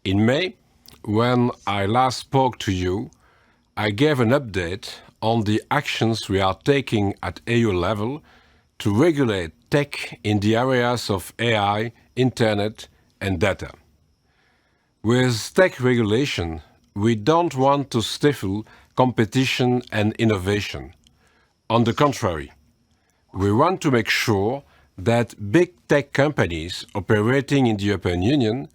In May, when I last spoke to you, I gave an update on the actions we are taking at EU level to regulate tech in the areas of AI, Internet, and data. With tech regulation, we don't want to stifle competition and innovation. On the contrary, we want to make sure that big tech companies operating in the European Union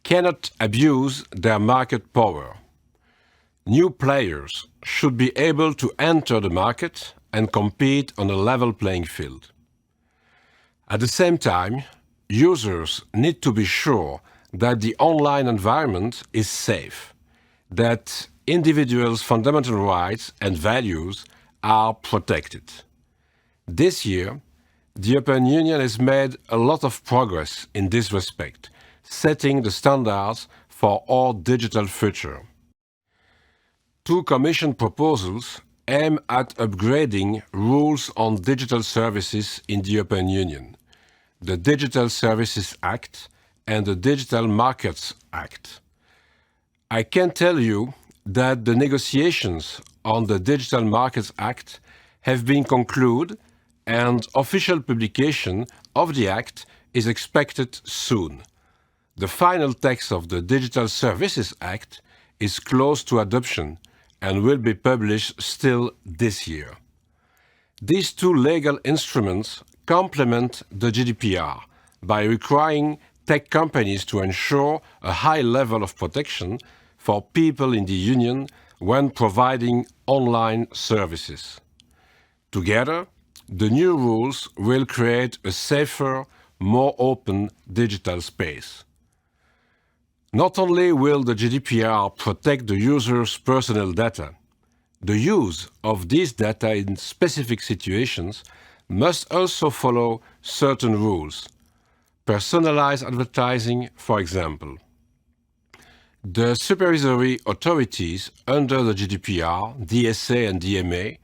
cannot abuse their market power. New players should be able to enter the market and compete on a level playing field. At the same time, users need to be sure that the online environment is safe, that individuals' fundamental rights and values are protected. This year, the European Union has made a lot of progress in this respect, setting the standards for our digital future. Two Commission proposals aim at upgrading rules on digital services in the European Union, the Digital Services Act and the Digital Markets Act. I can tell you that the negotiations on the Digital Markets Act have been concluded and official publication of the Act is expected soon. The final text of the Digital Services Act is close to adoption and will be published still this year. These two legal instruments complement the GDPR by requiring tech companies to ensure a high level of protection for people in the Union when providing online services. Together, the new rules will create a safer, more open digital space. Not only will the GDPR protect the user's personal data, the use of these data in specific situations must also follow certain rules. Personalized advertising, for example. The supervisory authorities under the GDPR, DSA and DMA,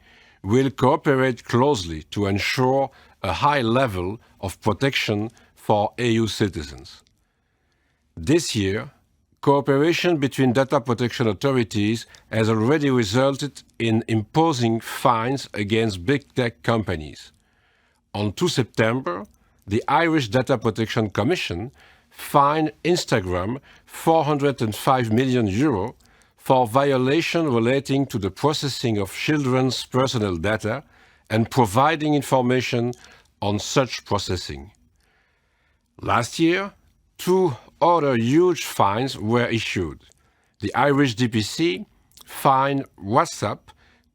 will cooperate closely to ensure a high level of protection for EU citizens. This year, cooperation between data protection authorities has already resulted in imposing fines against big tech companies. On 2 September, the Irish Data Protection Commission fined Instagram €405 million for violation relating to the processing of children's personal data and providing information on such processing. Last year, two other huge fines were issued. The Irish DPC fined WhatsApp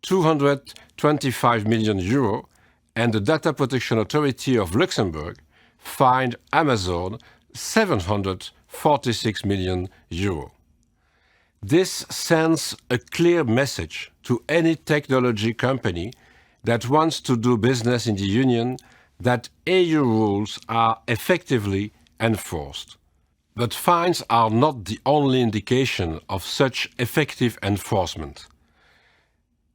€225 million and the Data Protection Authority of Luxembourg fined Amazon €746 million. This sends a clear message to any technology company that wants to do business in the Union that EU rules are effectively enforced. But fines are not the only indication of such effective enforcement.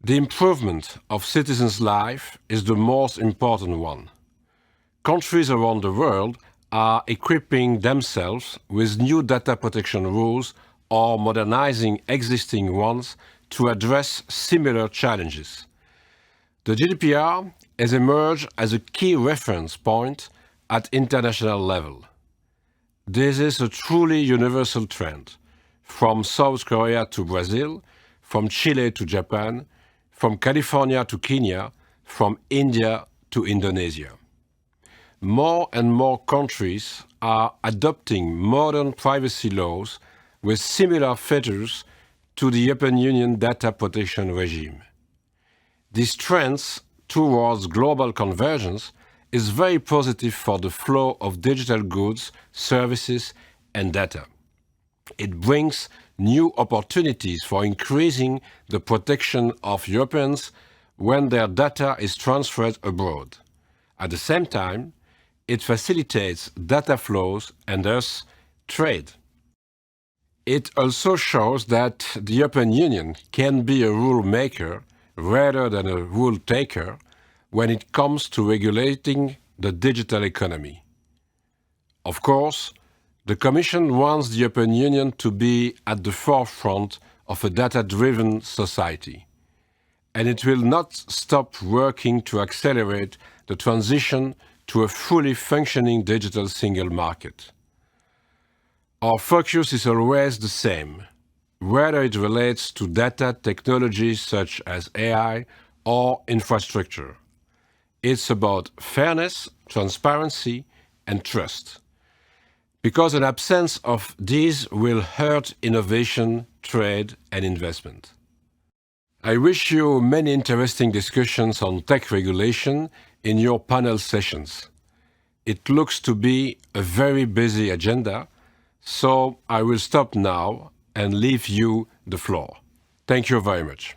The improvement of citizens' life is the most important one. Countries around the world are equipping themselves with new data protection rules or modernizing existing ones to address similar challenges. The GDPR has emerged as a key reference point at international level. This is a truly universal trend, from South Korea to Brazil, from Chile to Japan, from California to Kenya, from India to Indonesia. More and more countries are adopting modern privacy laws with similar features to the European Union data protection regime. These trends towards global convergence is very positive for the flow of digital goods, services, and data. It brings new opportunities for increasing the protection of Europeans when their data is transferred abroad. At the same time, it facilitates data flows and thus trade. It also shows that the European Union can be a rule maker rather than a rule taker when it comes to regulating the digital economy. Of course, The Commission wants the European Union to be at the forefront of a data-driven society, and it will not stop working to accelerate the transition to a fully functioning digital single market. Our focus is always the same, whether it relates to data technologies such as AI or infrastructure. It's about fairness, transparency, and trust, because an absence of these will hurt innovation, trade, and investment. I wish you many interesting discussions on tech regulation in your panel sessions. It looks to be a very busy agenda, so I will stop now and leave you the floor. Thank you very much.